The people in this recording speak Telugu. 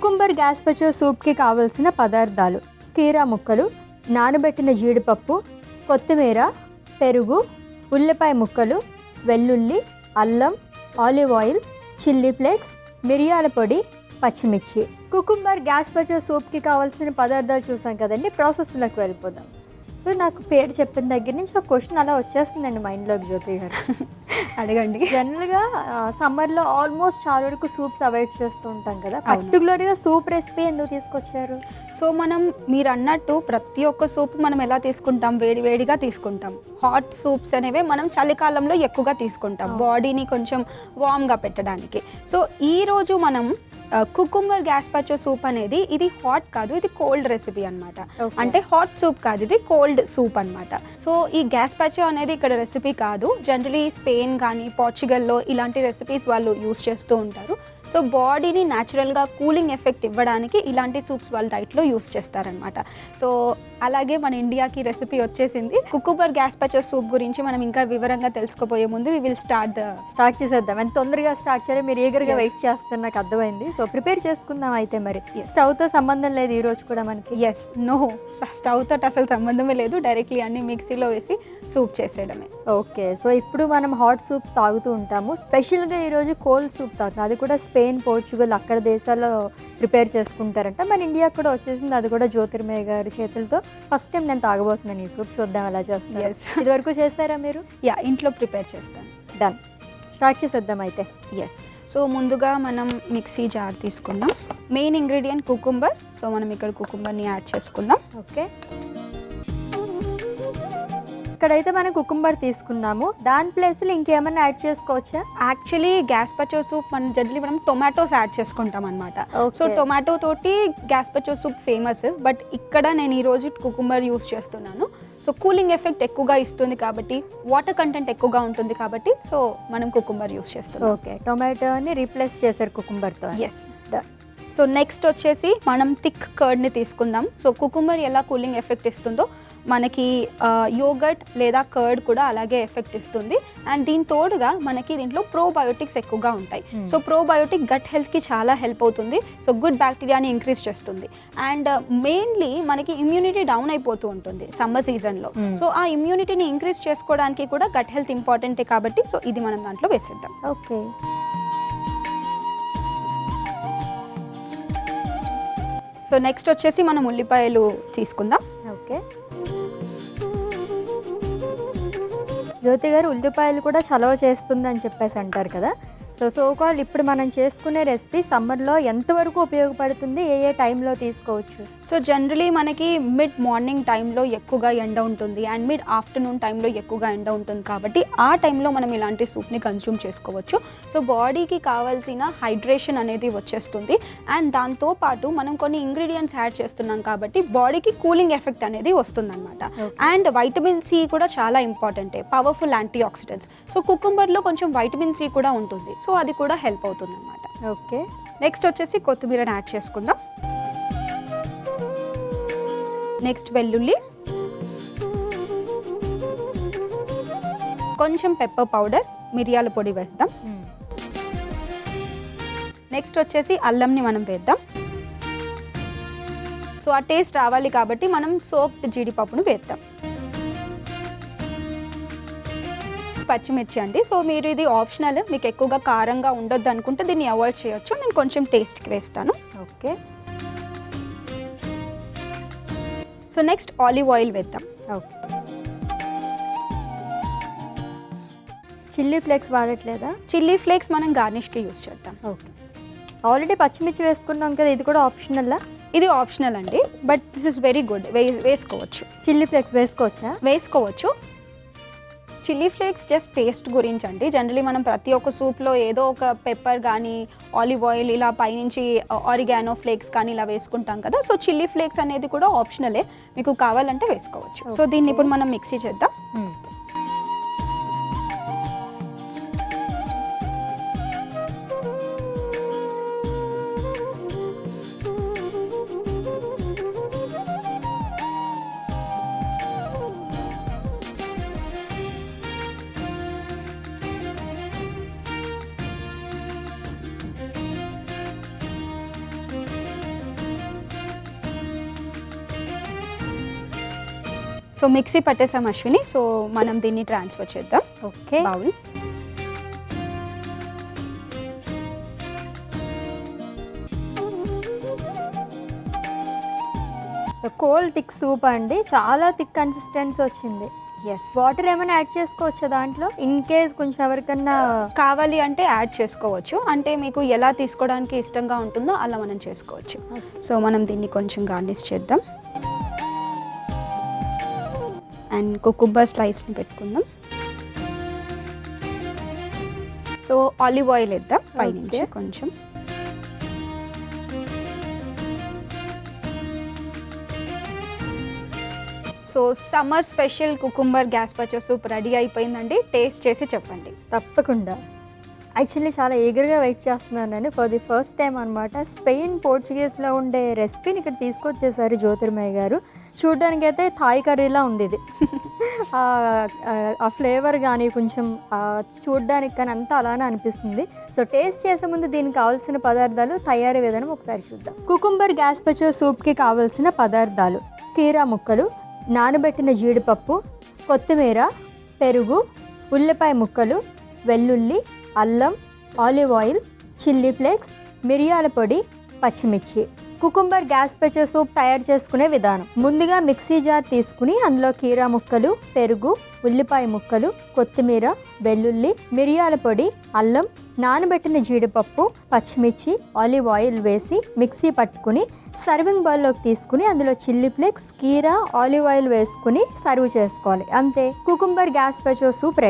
కుకుంబర్ గ్యాస్పచో సూప్కి కావలసిన పదార్థాలు: కీరా ముక్కలు, నానబెట్టిన జీడిపప్పు, కొత్తిమీర, పెరుగు, ఉల్లిపాయ ముక్కలు, వెల్లుల్లి, అల్లం, ఆలివ్ ఆయిల్, చిల్లీ ఫ్లేక్స్, మిరియాల పొడి, పచ్చిమిర్చి. కుకుంబర్ గ్యాస్పచో సూప్కి కావాల్సిన పదార్థాలు చూసాం కదండి. ప్రాసెస్లోకి వెళ్ళిపోదాం. సో నాకు పేరు చెప్పిన దగ్గర నుంచి ఒక క్వశ్చన్ అలా వచ్చేస్తుందండి మైండ్లోకి, జ్యోతి గారు. అడగండి. జనరల్గా సమ్మర్లో ఆల్మోస్ట్ చాలా వరకు సూప్స్ అవాయిడ్ చేస్తూ ఉంటాం కదా. పర్టికులర్గా సూప్ రెసిపీ ఎందుకు తీసుకొచ్చారు? సో మీరు అన్నట్టు ప్రతి ఒక్క సూప్ మనం ఎలా తీసుకుంటాం, వేడివేడిగా తీసుకుంటాం. హాట్ సూప్స్ అనేవి మనం చలికాలంలో ఎక్కువగా తీసుకుంటాం, బాడీని కొంచెం వామ్గా పెట్టడానికి. సో ఈరోజు మనం కుకుంబర్ గ్యాస్పచో సూప్ అనేది ఇది హాట్ కాదు, ఇది కోల్డ్ రెసిపీ అనమాట. అంటే హాట్ సూప్ కాదు, ఇది కోల్డ్ సూప్ అనమాట. సో ఈ గ్యాస్పచో అనేది ఇక్కడ రెసిపీ కాదు. జనరలీ స్పెయిన్ కానీ పోర్చుగల్లో ఇలాంటి రెసిపీస్ వాళ్ళు యూస్ చేస్తూ ఉంటారు. సో బాడీని న్యాచురల్గా కూలింగ్ ఎఫెక్ట్ ఇవ్వడానికి ఇలాంటి సూప్స్ వాళ్ళు డైట్లో యూస్ చేస్తారనమాట. సో అలాగే మన ఇండియాకి రెసిపీ వచ్చేసింది. కుకుంబర్ గ్యాస్పచో సూప్ గురించి మనం ఇంకా వివరంగా తెలుసుకోబోయే ముందు వి విల్ స్టార్ట్ చేసేద్దాం. ఎంత తొందరగా స్టార్ట్ చేయాలి, మీరు ఈగర్గా వెయిట్ చేస్తున్న నాకు అర్థమైంది. సో ప్రిపేర్ చేసుకుందాం అయితే. మరి స్టవ్తో సంబంధం లేదు ఈ రోజు కూడా మనకి? ఎస్, నో, స్టవ్తో అసలు సంబంధమే లేదు. డైరెక్ట్లీ అన్ని మిక్సీలో వేసి సూప్ చేసేయడమే. ఓకే. సో ఇప్పుడు మనం హాట్ సూప్స్ తాగుతూ ఉంటాము, స్పెషల్గా ఈరోజు కోల్డ్ సూప్ తాగుతాం. అది కూడా స్పెయిన్, పోర్చుగల్ అక్కడ దేశాల్లో ప్రిపేర్ చేసుకుంటారంట. మన ఇండియా కూడా వచ్చేసింది, అది కూడా జ్యోతిర్మయ్య గారి చేతులతో. ఫస్ట్ టైం నేను తాగబోతున్నాను ఈ సూప్, చూద్దాం ఎలా చేస్తున్నారు. ఇది వరకు చేస్తారా మీరు? యా, ఇంట్లో ప్రిపేర్ చేస్తాను. డన్, స్టార్ట్ చేసేద్దాం అయితే. ఎస్. సో ముందుగా మనం మిక్సీ జార్ తీసుకుందాం. Main ingredient cucumber. సో మనం ఇక్కడ కుకుంబర్ని యాడ్ చేసుకుందాం. ఓకే, ఇక్కడైతే మనం కుకుంబర్ తీసుకున్నాము, దాని ప్లేస్లో ఇంకేమన్నా యాడ్ చేసుకోవచ్చా? యాక్చువల్లీ గ్యాస్పచో సూప్ మనం టొమాటోస్ యాడ్ చేసుకుంటాం అనమాట. సో టొమాటో తోటి గ్యాస్పచో సూప్ ఫేమస్, బట్ ఇక్కడ నేను ఈరోజు కుకుంబర్ యూస్ చేస్తున్నాను. సో కూలింగ్ ఎఫెక్ట్ ఎక్కువగా ఇస్తుంది కాబట్టి, వాటర్ కంటెంట్ ఎక్కువగా ఉంటుంది కాబట్టి, సో మనం కుకుంబర్ యూస్ చేస్తున్నాం. ఓకే, టొమాటోని రీప్లేస్ చేశారు కుకుంబర్తో. ఎస్. సో నెక్స్ట్ వచ్చేసి మనం థిక్ కర్డ్ని తీసుకుందాం. సో కుకుంబర్ ఎలా కూలింగ్ ఎఫెక్ట్ ఇస్తుందో మనకి యోగర్ట్ లేదా కర్డ్ కూడా అలాగే ఎఫెక్ట్ ఇస్తుంది. అండ్ దీని తోడుగా మనకి దీంట్లో ప్రోబయోటిక్స్ ఎక్కువగా ఉంటాయి. సో ప్రోబయోటిక్ గట్ హెల్త్కి చాలా హెల్ప్ అవుతుంది. సో గుడ్ బ్యాక్టీరియాని ఇంక్రీజ్ చేస్తుంది. అండ్ మెయిన్లీ మనకి ఇమ్యూనిటీ డౌన్ అయిపోతూ ఉంటుంది సమ్మర్ సీజన్లో. సో ఆ ఇమ్యూనిటీని ఇంక్రీజ్ చేసుకోవడానికి కూడా గట్ హెల్త్ ఇంపార్టెంటే కాబట్టి, సో ఇది మనం దాంట్లో వేసేద్దాం. ఓకే. సో నెక్స్ట్ వచ్చేసి మనం ఉల్లిపాయలు తీసుకుందాం. ఓకే, జ్యోతి గారు ఉల్లిపాయలు కూడా చలవ చేస్తుందని చెప్పేసి అంటారు కదా. సో కాల్ ఇప్పుడు మనం చేసుకునే రెసిపీ సమ్మర్లో ఎంతవరకు ఉపయోగపడుతుంది, ఏ ఏ టైంలో తీసుకోవచ్చు? సో జనరలీ మనకి మిడ్ మార్నింగ్ టైంలో ఎక్కువగా ఎండ ఉంటుంది అండ్ మిడ్ ఆఫ్టర్నూన్ టైంలో ఎక్కువగా ఎండ ఉంటుంది కాబట్టి ఆ టైంలో మనం ఇలాంటి సూప్ని కన్స్యూమ్ చేసుకోవచ్చు. సో బాడీకి కావాల్సిన హైడ్రేషన్ అనేది వచ్చేస్తుంది. అండ్ దాంతోపాటు మనం కొన్ని ఇంగ్రీడియంట్స్ యాడ్ చేస్తున్నాం కాబట్టి బాడీకి కూలింగ్ ఎఫెక్ట్ అనేది వస్తుందన్నమాట. అండ్ వైటమిన్ సి కూడా చాలా ఇంపార్టెంటే, పవర్ఫుల్ యాంటీ ఆక్సిడెంట్స్. సో కుకుంబర్లో కొంచెం వైటమిన్ సి కూడా ఉంటుంది. సో అది కూడా హెల్ప్ అవుతుంది అన్నమాట. ఓకే, నెక్స్ట్ వచ్చేసి కొత్తిమీరని యాడ్ చేసుకుందాం. నెక్స్ట్ వెల్లుల్లి, కొంచెం పెప్పర్ పౌడర్, మిరియాల పొడి వేద్దాం. నెక్స్ట్ వచ్చేసి అల్లంని మనం వేద్దాం. సో ఆ టేస్ట్ రావాలి కాబట్టి మనం సోక్డ్ జీడిపప్పును వేద్దాం. పచ్చిమిర్చి అండి. సో మీరు ఇది ఆప్షనల్, మీకు ఎక్కువగా కారంగా ఉండొద్దు అనుకుంటే దీన్ని అవాయిడ్ చేయొచ్చు. నేను కొంచెం టేస్ట్కి వేస్తాను. Okay. So next olive oil వేద్దాం. ఓకే, చిల్లీ ఫ్లేక్స్ వాడట్లేదా? చిల్లీ ఫ్లేక్స్ మనం గార్నిష్కి యూస్ చేద్దాం. ఓకే, ఆల్రెడీ పచ్చిమిర్చి వేసుకున్నాం కదా, ఇది కూడా ఆప్షనల్లా? ఇది ఆప్షనల్ అండి, but this is very good. వేసుకోవచ్చు. చిల్లీ ఫ్లేక్స్ వేసుకోవచ్చా? వేసుకోవచ్చు. చిల్లీ ఫ్లేక్స్ జస్ట్ టేస్ట్ గురించి అండి. జనరలీ మనం ప్రతి ఒక్క సూప్లో ఏదో ఒక పెప్పర్ కానీ ఆలివ్ ఆయిల్ ఇలా పైనుంచి ఆరిగానో ఫ్లేక్స్ కానీ ఇలా వేసుకుంటాం కదా. సో చిల్లీ ఫ్లేక్స్ అనేది కూడా ఆప్షనలే, మీకు కావాలంటే వేసుకోవచ్చు. సో దీన్ని ఇప్పుడు మనం మిక్సీ చేద్దాం. సో మిక్సీ పట్టేసాం అశ్విని. సో మనం దీన్ని ట్రాన్స్ఫర్ చేద్దాం okay. Bowl. So cold thick soup అండి, చాలా థిక్ కన్సిస్టెన్సీ వచ్చింది. ఎస్, వాటర్ ఏమైనా యాడ్ చేసుకోవచ్చా దాంట్లో ఇన్ కేస్ కొంచెం ఎవరికన్నా కావాలి అంటే యాడ్ చేసుకోవచ్చు. అంటే మీకు ఎలా తీసుకోవడానికి ఇష్టంగా ఉంటుందో అలా మనం చేసుకోవచ్చు. సో మనం దీన్ని కొంచెం గార్నిష్ చేద్దాం అండ్ కుకుంబర్ స్లైస్ని పెట్టుకుందాం. సో ఆలివ్ ఆయిల్ వేద్దాం పైనుంచి కొంచెం. So summer special cucumber gazpacho soup ready అయిపోయిందండి. టేస్ట్ చేసి చెప్పండి. తప్పకుండా. యాక్చువల్లీ చాలా ఈగర్గా వెయిట్ చేస్తున్నాను నేను. ఫర్ ది ఫస్ట్ టైం అనమాట స్పెయిన్ పోర్చుగీస్లో ఉండే రెసిపీని ఇక్కడ తీసుకొచ్చేసారు జ్యోతిర్మయ్య గారు. చూడ్డానికి అయితే థాయ్ కర్రీలా ఉంది ఇది. ఆ ఫ్లేవర్ కానీ కొంచెం చూడ్డానికి కానీ అంతా అలానే అనిపిస్తుంది. సో టేస్ట్ చేసే ముందు దీనికి కావాల్సిన పదార్థాలు, తయారీ విధానం ఒకసారి చూద్దాం. కుకుంబర్ గ్యాస్పచో సూప్కి కావాల్సిన పదార్థాలు: కీరా ముక్కలు, నానబెట్టిన జీడిపప్పు, కొత్తిమీర, పెరుగు, ఉల్లిపాయ ముక్కలు, వెల్లుల్లి, అల్లం, ఆలివ్ ఆయిల్, చిల్లీ ఫ్లేక్స్, మిరియాల పొడి, పచ్చిమిర్చి. కుకుంబర్ గ్యాస్పచో సూప్ తయారు చేసుకునే విధానం: ముందుగా మిక్సీ జార్ తీసుకుని అందులో కీరా ముక్కలు, పెరుగు, ఉల్లిపాయ ముక్కలు, కొత్తిమీర, వెల్లుల్లి, మిరియాల పొడి, అల్లం, నానబెట్టిన జీడిపప్పు, పచ్చిమిర్చి, ఆలివ్ ఆయిల్ వేసి మిక్సీ పట్టుకుని సర్వింగ్ బౌల్లోకి తీసుకుని అందులో చిల్లీ ఫ్లేక్స్, కీరా, ఆలివ్ ఆయిల్ వేసుకుని సర్వ్ చేసుకోవాలి. అంతే, కుకుంబర్ గ్యాస్పచో సూప్ రెడీ.